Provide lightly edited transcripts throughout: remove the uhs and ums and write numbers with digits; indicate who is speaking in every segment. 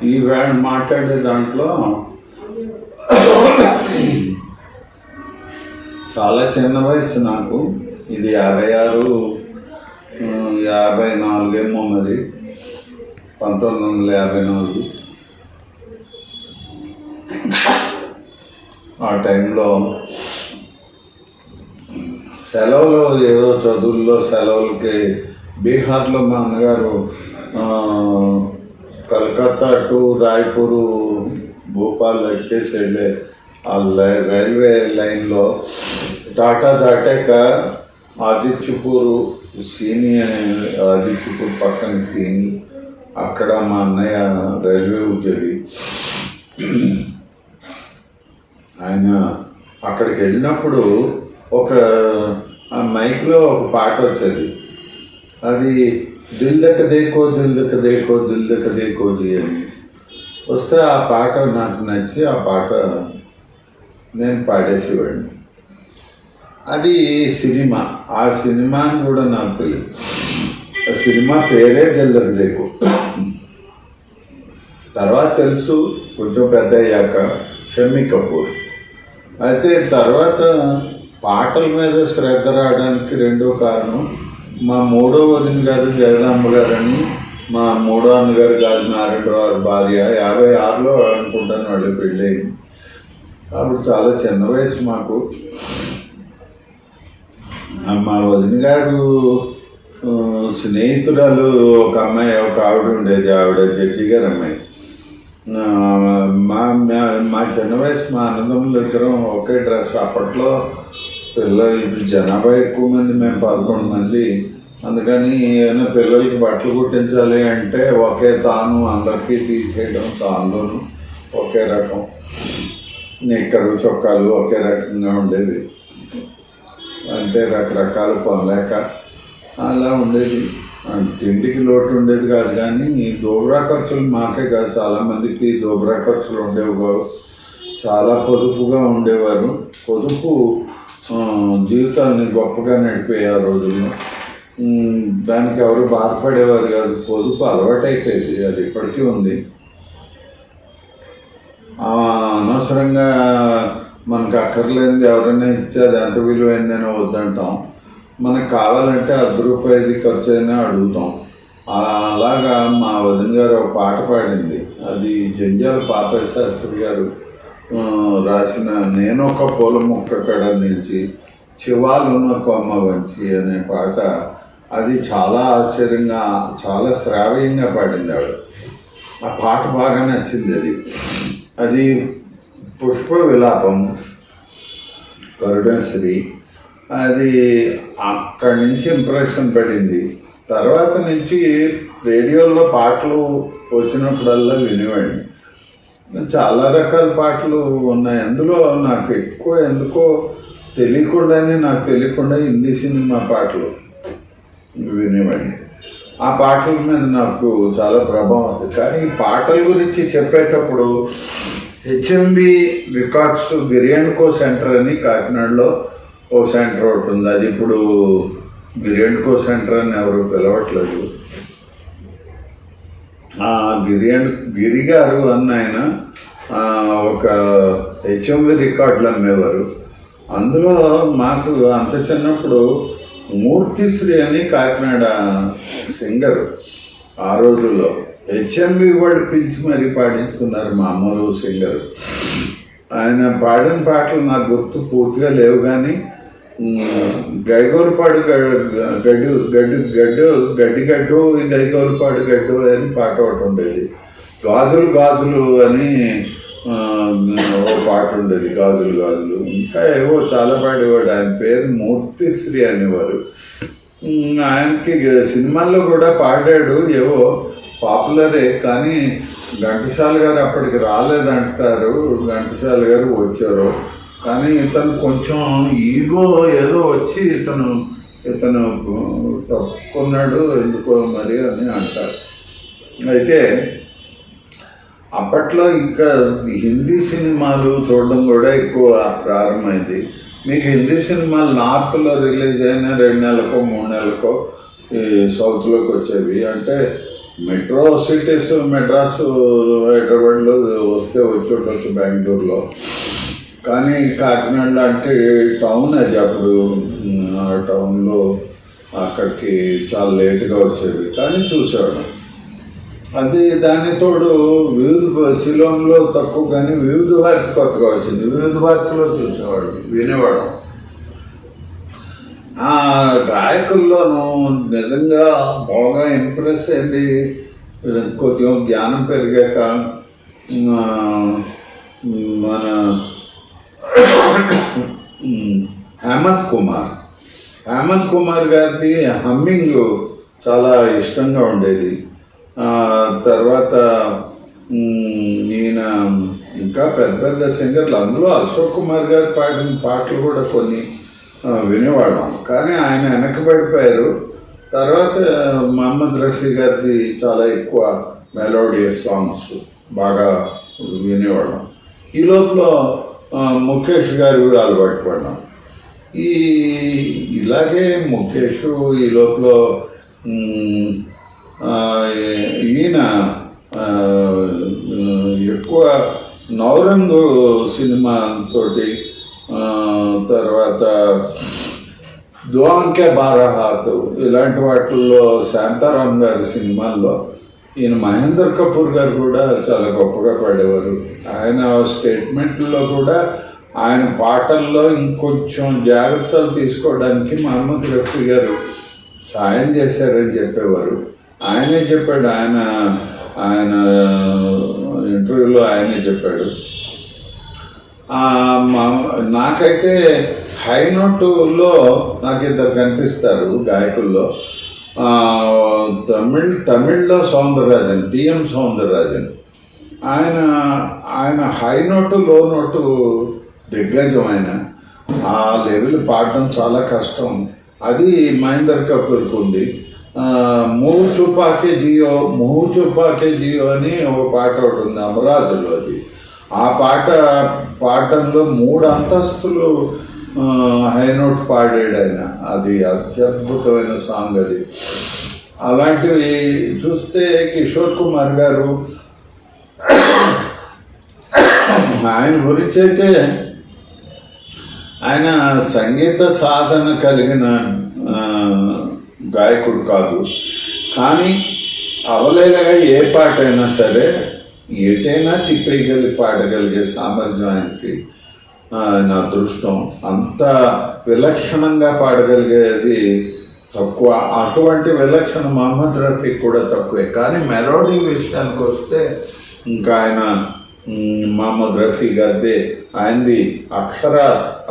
Speaker 1: ఈవేళ మాట్లాడే దాంట్లో చాలా చిన్న వయసు నాకు. ఇది 56, 54 ఏమో, మరి 1954. ఆ టైంలో సెలవులు, ఏదో చదువుల్లో సెలవులకి బీహార్లో మా అన్నగారు కలకత్తా టు రాయ్పూరు, భోపాల్ ఎక్కేసి వెళ్ళే ఆ రైల్వే లైన్లో టాటా దాటాక ఆదిత్యపూర్ సీని అనే, ఆదిత్యపూర్ పక్కన సీని, అక్కడ మా అన్నయ్య రైల్వే ఉద్యోగి. ఆయన అక్కడికి వెళ్ళినప్పుడు ఒక మైక్లో ఒక పాట వచ్చేది. అది దిల్ దక్ దేకో దిల్ దక్ దేకో దిల్ దక్ దేకో జీ అని వస్తే ఆ పాట నాకు నచ్చి ఆ పాట నేను పాడేసేవాడిని. అది సినిమా. ఆ సినిమాని కూడా నాకు తెలియదు. ఆ సినిమా పేరే దిల్ దక్ దేకో. తర్వాత తెలుసు కొంచెం పెద్ద అయ్యాక, షమ్మి కపూర్. అయితే తర్వాత పాటల మీద శ్రద్ధ రావడానికి రెండో కారణం, మా మూడో వదిన గారు జగదాంబ గారని, మా మూడో అన్నగారు గారు నారాయణరావు భార్య 56లో అనుకుంటాను వాళ్ళు పెళ్ళయింది. అప్పుడు చాలా చిన్న వయసు మాకు. మా వదిన గారు స్నేహితురాలు ఒక అమ్మాయి, ఒక ఆవిడ ఉండేది. ఆవిడ జడ్జి గారు అమ్మాయి. మా చిన్న వయసు, మా అన్నదమ్ములు ఇద్దరం ఒకే డ్రెస్. అప్పట్లో ఇప్పుడు జనాభా ఎక్కువ మంది, మేము 11 మంది. అందుకని ఏమైనా పిల్లలకి బట్టలు కుట్టించాలి అంటే ఒకే తాను అందరికీ తీసేయడం, తానులోను ఒకే రకం నిక్కరు చొక్కాలు ఒకే రకంగా ఉండేవి. అంటే రకరకాలు కొనలేక అలా ఉండేది. తిండికి లోటు ఉండేది కాదు. కానీ దోబరా ఖర్చులు మాకే కాదు, చాలామందికి దోబరా ఖర్చులు ఉండేవి కావు. చాలా పొదుపుగా ఉండేవారు. పొదుపు జీవితాన్ని గొప్పగా నడిపే ఆ రోజుల్లో. దానికి ఎవరు బాధపడేవారు కాదు. పొదుపు అలవాటైపోయింది. అది ఇప్పటికీ ఉంది. అనవసరంగా మనకు అక్కర్లేనిది ఎవరైనా ఇచ్చి అది ఎంత విలువైందైనా వద్దంటాం. మనకు కావాలంటే ₹10 ఖర్చు అయినా అడుగుతాం. అలాగా మా వదిన గారు ఒక పాట పాడింది. అది జంజాల పాపయ్య శాస్త్రి గారు రాసిన నేను ఒక పూల మొక్క కడ నిలిచి చివాలున్న కొమ్మ వంచి అనే పాట. అది చాలా ఆశ్చర్యంగా, చాలా శ్రావ్యంగా పాడింది ఆవిడ. ఆ పాట బాగా నచ్చింది. అది పుష్ప విలాపం, కరుణశ్రీ. అది అక్కడి నుంచి ఇంప్రెషన్ పడింది. తర్వాత నుంచి రేడియోలో పాటలు వచ్చినప్పుడల్లా వినేవాడిని. చాలా రకాల పాటలు ఉన్నాయి. అందులో నాకు ఎక్కువ ఎందుకో తెలియకుండా హిందీ సినిమా పాటలు వినేవాడిని. ఆ పాటల మీద నాకు చాలా ప్రభావం ఉంది. కానీ ఈ పాటల గురించి చెప్పేటప్పుడు హెచ్ఎంబి రికార్డ్స్ గిరియండ్కో సెంటర్ అని కాకినాడలో ఓ సెంటర్ ఒకటి ఉంది. అది ఇప్పుడు గిరియండ్కో సెంటర్ అని ఎవరు పిలవట్లేదు. గిరి గారు అన్న ఆయన ఒక హెచ్ఎంవి రికార్డులు అమ్మేవారు. అందులో మాకు అంత చిన్నప్పుడు మూర్తిశ్రీ అని కాకినాడ సింగరు ఆ రోజుల్లో హెచ్ఎంవి వాళ్ళు పిలిచి మరీ పాడించుకున్నారు. మామూలు సింగరు. ఆయన పాడిన పాటలు నాకు గుర్తు పూర్తిగా లేవు. కానీ గైగోలుపాడు గడ్డు గైగోలుపాడు గడ్డు అని పాట ఒకటి ఉండేది. గాజులు అని ఓ పాట ఉండేది. గాజులు ఇంకా ఏవో చాలా పాడేవాడు. ఆయన పేరు మూర్తిశ్రీ అనేవారు. ఆయనకి సినిమాల్లో కూడా పాడాడు. ఏవో పాపులరే. కానీ ఘంటసాల గారు అప్పటికి రాలేదంటారు. ఘంటసాల గారు వచ్చారు. కానీ ఇతను కొంచెం ఈగో ఏదో వచ్చి ఇతను తప్పుకున్నాడు ఎందుకో మరి అని అంటారు. అయితే అప్పట్లో ఇంకా హిందీ సినిమాలు చూడడం కూడా ఎక్కువ ప్రారంభమైంది. మీకు హిందీ సినిమాలు నార్త్లో రిలీజ్ అయిన 2 నెలలకో 3 నెలలకో ఈ సౌత్లోకి వచ్చేవి. అంటే మెట్రో సిటీస్ మెడ్రాసు హైదరాబాద్లో వస్తే వచ్చి ఉండొచ్చు బెంగళూరులో, కానీ కాకినాడ లాంటి టౌన్ అది అప్పుడు. ఆ టౌన్లో అక్కడికి చాలా లేటుగా వచ్చేది కానీ చూసేవాడు. అది దాని తోడు వివిధ శిలోంలో తక్కువ, కానీ వివిధ భారతి కొత్తగా వచ్చింది. వివిధ భారతిలో చూసేవాడు, వినేవాడు. ఆ గాయకుల్లోనూ నిజంగా బాగా ఇంప్రెస్ అయింది. కొద్దిగా జ్ఞానం పెరిగాక మన హేమంత్ కుమార్ గారిది హమ్మింగ్ చాలా ఇష్టంగా ఉండేది. తర్వాత ఈయన ఇంకా పెద్ద పెద్ద సింగర్లు, అందులో అశోక్ కుమార్ గారు పాడిన పాటలు కూడా కొన్ని వినేవాళ్ళం, కానీ ఆయన వెనకబడిపోయారు. తర్వాత మహమ్మద్ రఫీ గారిది చాలా ఎక్కువ మెలోడియస్ సాంగ్స్ బాగా వినేవాళ్ళం. ఈ లోపల ముఖేష్ గారు అలవాటు పడ్డాం. ఇలాగే ముఖేష్ ఈ లోపల ఈయన ఎక్కువ నవరంగు సినిమా తోటి, తర్వాత దుఆంకే బారాహాత్ ఇలాంటి వాటిల్లో శాంతారాం గారి సినిమాల్లో ఈయన మహేందర్ కపూర్ గారు కూడా చాలా గొప్పగా పాడేవారు. ఆయన స్టేట్మెంట్లో కూడా ఆయన పాటల్లో ఇంకొంచెం జాగ్రత్తలు తీసుకోవడానికి మహమ్మద్ రఫీ గారు సాయం చేశారని చెప్పేవారు. ఆయనే చెప్పాడు, ఆయన ఇంటర్వ్యూలో ఆయనే చెప్పాడు. నాకైతే హై నోటులో నాకు ఇద్దరు కనిపిస్తారు గాయకుల్లో. తమిళ్లో సౌందరరాజన్, టిఎం సౌందరరాజన్. ఆయన హై నోటు లో నోటు దిగ్గజం. ఆయన ఆ లెవెల్ పాడడం చాలా కష్టం. అది మహేందర్ కపూర్కి ఉంది. మూవ్ చుపాకే జియో అని ఒక పాట ఒకటి ఉంది అమరాజులో. అది ఆ పాట పాడటంలో 3 అంతస్తులు హై నోట్ పాడాడు ఆయన. అది అత్యద్భుతమైన సాంగ్ అది. అలాంటివి చూస్తే కిషోర్ కుమార్ గారు, ఆయన గురించి అయితే ఆయన సంగీత సాధన కలిగిన గాయకుడు కాదు, కానీ అవలేలగా ఏ పాట అయినా సరే ఎటైనా పాడగలిగే సామర్థ్యం ఆయనకి. నా అదృష్టం. అంత విలక్షణంగా పాడగలిగేది తక్కువ. అటువంటి విలక్షణ మహమ్మద్ రఫీ కూడా తక్కువే. కానీ మెలోడీ విషయానికి వస్తే ఇంకా ఆయన మహమ్మద్ రఫీ గారిది, ఆయనది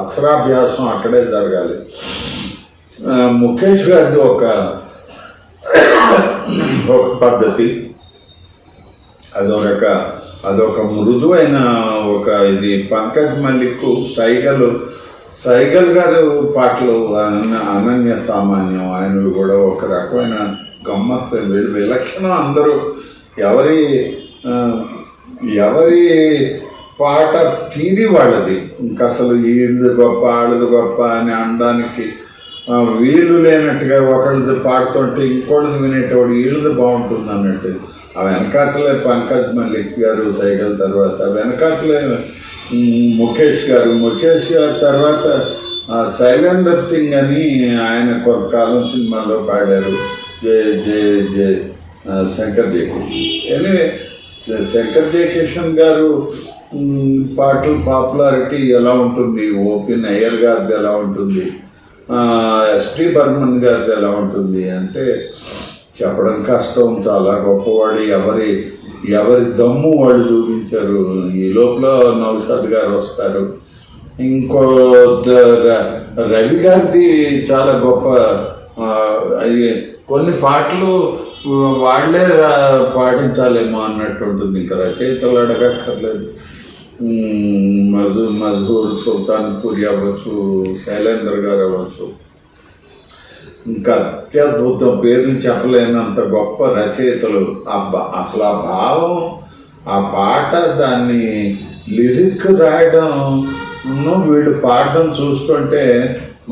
Speaker 1: అక్షరాభ్యాసం అక్కడే జరగాలి. ముఖేష్ గారిది ఒక పద్ధతి, అదొక మృదువైన ఒక ఇది. పంకజ్ మల్లిక్ సైగల్ గారు పాటలు అనన్య సామాన్యం. ఆయనవి కూడా ఒక రకమైన గమ్మత్తు, విలక్షణం. అందరూ ఎవరి పాట తీరి వాళ్ళది. ఇంకా అసలు ఈళ్ళది గొప్ప ఆళ్ళది గొప్ప అని అనడానికి వీళ్ళు లేనట్టుగా ఒకళ్ళది పాడుతుంటే ఇంకోళ్ళది వినేటవాడు వీళ్ళది బాగుంటుంది అన్నట్టు. ఆ వెనకాతలే పంకజ్ మల్లిక్ గారు సైగల్, తర్వాత వెనకాతలే ముఖేష్ గారు తర్వాత శైలేందర్ సింగ్ అని ఆయన కొంతకాలం సినిమాల్లో పాడారు. జే శంకర్ జయకిషన్. ఎనివే శంకర్ జయకిషన్ గారు పాటలు పాపులారిటీ ఎలా ఉంటుంది, ఓపీ నయ్యర్ గారిది ఎలా ఉంటుంది, ఎస్టీ బర్మన్ గారిది ఎలా ఉంటుంది అంటే చెప్పడం కష్టం. చాలా గొప్పవాడు. ఎవరి దమ్ము వాళ్ళు చూపించారు. ఈ లోపల నౌషాద్ గారు వస్తారు. ఇంకో రవి గారిది చాలా గొప్ప. కొన్ని పాటలు వాళ్ళే పాటించాలేమో అన్నట్టు ఉంటుంది. ఇంకా రచయితలు అడగక్కర్లేదు. మజహూర్ సుల్తాన్పూరి అవ్వచ్చు, శైలేందర్ గారు అవ్వచ్చు, ఇంకా అత్యద్భుతం, పేర్లు చెప్పలేనంత గొప్ప రచయితలు. అసలు ఆ భావం, ఆ పాట, దాన్ని లిరిక్ రాయడం, వీళ్ళు పాడడం చూస్తుంటే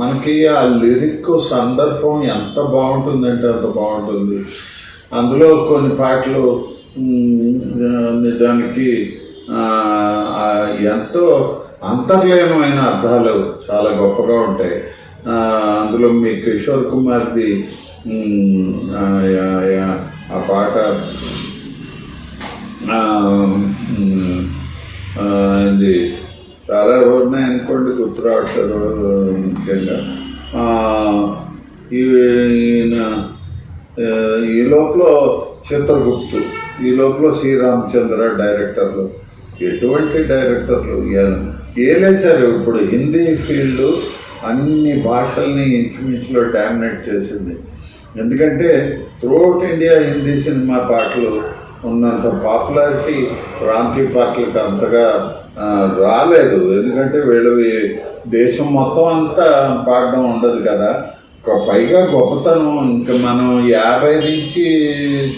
Speaker 1: మనకి ఆ లిరిక్ సందర్భం ఎంత బాగుంటుందంటే అంత బాగుంటుంది. అందులో కొన్ని పాటలు నిజానికి ఎంతో అంతర్లీనమైన అర్థాలు చాలా గొప్పగా ఉంటాయి. అందులో మీ కిషోర్ కుమార్ది ఆ పాట అది చాలా ఉన్నాయి అనుకోండి, గుర్తు రావట్లేదు ముఖ్యంగా. ఈయన ఈ లోపల చిత్రగుప్తు, ఈ లోపల శ్రీరామచంద్ర డైరెక్టర్లు, ఎటువంటి డైరెక్టర్లు ఏలేశారు. ఇప్పుడు హిందీ ఫీల్డ్ అన్ని భాషల్ని ఇంచుమించులో డామినేట్ చేసింది. ఎందుకంటే త్రూఅవుట్ ఇండియా హిందీ సినిమా పాటలు ఉన్నంత పాపులారిటీ ప్రాంతీయ పాటలకు అంతగా రాలేదు. ఎందుకంటే వీళ్ళవి దేశం మొత్తం అంతా పాడడం ఉండదు కదా. పైగా గొప్పతనం ఇంకా మనం 50 నుంచి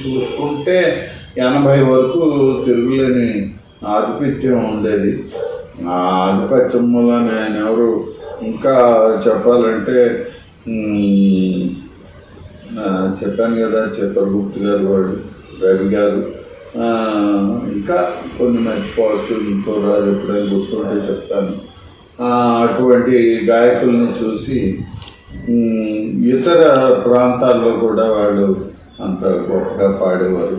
Speaker 1: చూసుకుంటే 80 వరకు తిరుగులేని ఆధిపత్యం ఉండేది. ఆ ఆధిపత్యం వల్ల ఆయన ఎవరు ఇంకా చెప్పాలంటే చెప్పాను కదా, చిత్రగుప్తు గారు, వాళ్ళు రవి గారు, ఇంకా కొన్ని మర్చిపోవచ్చు, ఇంకో రాజు ఎప్పుడైనా గుర్తుంటే చెప్తాను. అటువంటి గాయకుల్ని చూసి ఇతర ప్రాంతాల్లో కూడా వాళ్ళు అంత గొప్పగా పాడేవారు.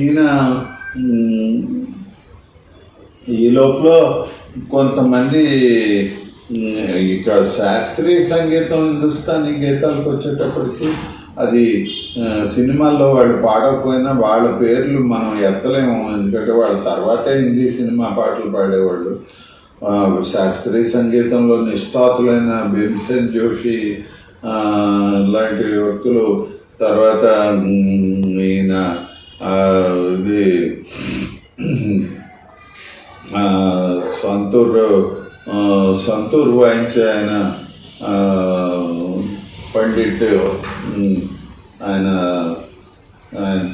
Speaker 1: ఈయన ఈ లోపల కొంతమంది ఇక శాస్త్రీయ సంగీతం, హిందుస్థానీ గీతాలకు వచ్చేటప్పటికి అది సినిమాల్లో వాళ్ళు పాడకపోయినా వాళ్ళ పేర్లు మనం ఎత్తలేము. ఎందుకంటే వాళ్ళ తర్వాతే హిందీ సినిమా పాటలు పాడేవాళ్ళు. శాస్త్రీయ సంగీతంలో నిష్ఠాతులైన భీమ్సేన్ జోషి లాంటి వ్యక్తులు, తర్వాత ఈయన ఇది సంతూర్ వాయించే ఆయన పండిట్, ఆయన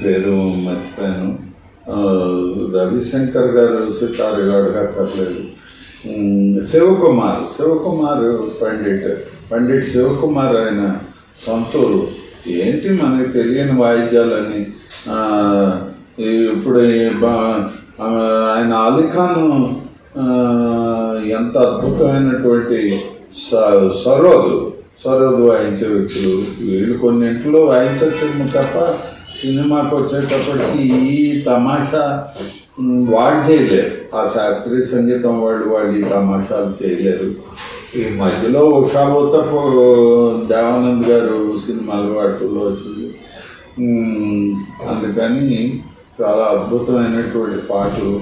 Speaker 1: పేరు మర్చిపోయాను, రవిశంకర్ గారు సితార్ గారు అక్కర్లేదు, శివకుమార్ పండిట్ శివకుమార్, ఆయన సంతూరు. ఏంటి మనకి తెలియని వాయిద్యాలని. ఇప్పుడు ఆయన అలీఖాన్ ఎంత అద్భుతమైనటువంటి సరోద్ వాయించే వ్యక్తులు. వీళ్ళు కొన్నింట్లో వాయించవచ్చు తప్ప సినిమాకి వచ్చేటప్పటికి ఈ తమాషా వాళ్ళు చేయలేరు. ఆ శాస్త్రీయ సంగీతం వాళ్ళు ఈ తమాషాలు చేయలేరు. ఈ మధ్యలో ఉషాబోతపు దేవానంద్ గారు సినిమాలు వాటిల్లో వచ్చింది. అందుకని చాలా అద్భుతమైనటువంటి పాటలు.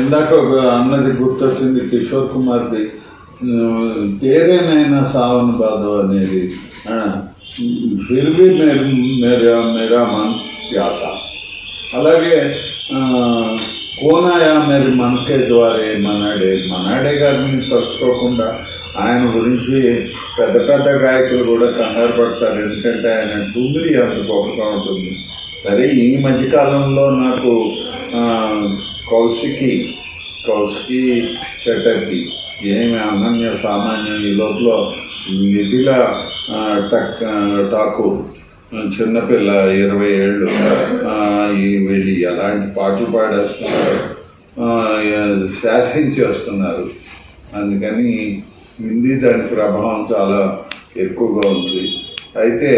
Speaker 1: ఇందాక అన్నది గుర్తొచ్చింది, కిషోర్ కుమార్ది తేరేనైనా సావన్ బాధో అనేది, ఫిర్ భీ మేరా మన్ ప్యాసా. అలాగే కోనాయా మేరీ మనకే ద్వారే మనాడే గారిని తలుచుకోకుండా ఆయన గురించి పెద్ద పెద్ద గాయకులు కూడా కంగారు పడతారు. ఎందుకంటే ఆయన టుంగిరి అంత గొప్పగా ఉంటుంది. సరే, ఈ మధ్యకాలంలో నాకు కౌశికి చటర్జీ ఏమి అనన్య సామాన్యం. ఈ లోపల మిథిల ఠాకూర్ చిన్నపిల్ల 20 ఏళ్ళు, వీళ్ళు ఎలాంటి పాటలు పాడేస్తున్నారు, శాసించేస్తున్నారు. అందుకని హిందీ దాని ప్రభావం చాలా ఎక్కువగా ఉంది. అయితే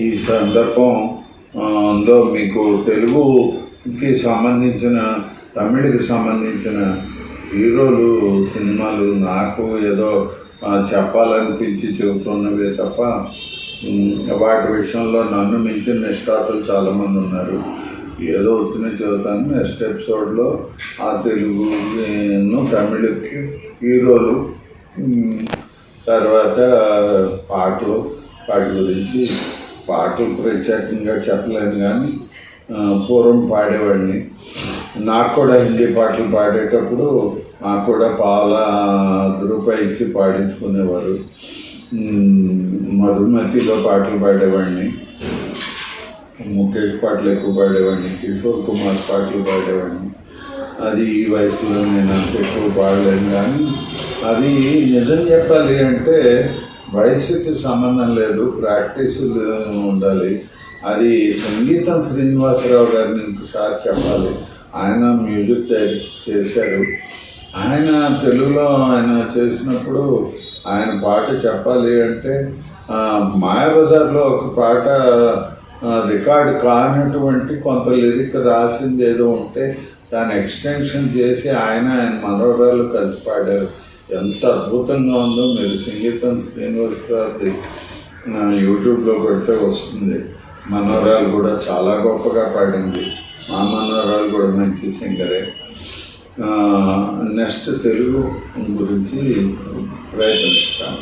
Speaker 1: ఈ సందర్భంలో మీకు తెలుగుకి సంబంధించిన, తమిళకి సంబంధించిన హీరోలు సినిమాలు నాకు ఏదో చెప్పాలనిపించి చెబుతున్నవే తప్ప వాటి విషయంలో నన్ను మించిన నిష్ఠాతులు చాలామంది ఉన్నారు. ఏదో వచ్చిన చదువుతాను. నెక్స్ట్ ఎపిసోడ్లో ఆ తెలుగును తమిళకి హీరోలు, తర్వాత పాటలు, వాటి గురించి పాటలు ప్రత్యేకంగా చెప్పలేను. కానీ పూర్వం పాడేవాడిని. నాకు కూడా హిందీ పాటలు పాడేటప్పుడు నాకు కూడా రూపాయి ఇచ్చి పాడించుకునేవారు. మధుమతిలో పాటలు పాడేవాడిని, ముఖేష్ పాటలు ఎక్కువ పాడేవాడిని, కిషోర్ కుమార్ పాటలు పాడేవాడిని. అది ఈ వయసులో నేను అంత ఎక్కువ పాడలేను. కానీ అది నిజం చెప్పాలి అంటే వయసుకి సంబంధం లేదు, ప్రాక్టీస్ ఉండాలి. అది సంగీతం శ్రీనివాసరావు గారిని ఇంకోసారి చెప్పాలి. ఆయన మ్యూజిక్ డైరెక్ట్ చేశారు. ఆయన తెలుగులో ఆయన చేసినప్పుడు ఆయన పాట చెప్పాలి అంటే మాయాబజార్లో ఒక పాట రికార్డ్ కానటువంటి కొంత లిరిక్ రాసింది ఏదో ఉంటే దాన్ని ఎక్స్టెన్షన్ చేసి ఆయన మనోరాలు కలిసి పాడారు. ఎంత అద్భుతంగా ఉందో. మీరు సంగీతం శ్రీనివాసరావుది యూట్యూబ్లో పెడితే వస్తుంది. మనోరాలు కూడా చాలా గొప్పగా పాడింది. మా మనోరాలు కూడా మంచి సింగరే. నెక్స్ట్ తెలుగు గురించి ప్రయత్నిస్తాను.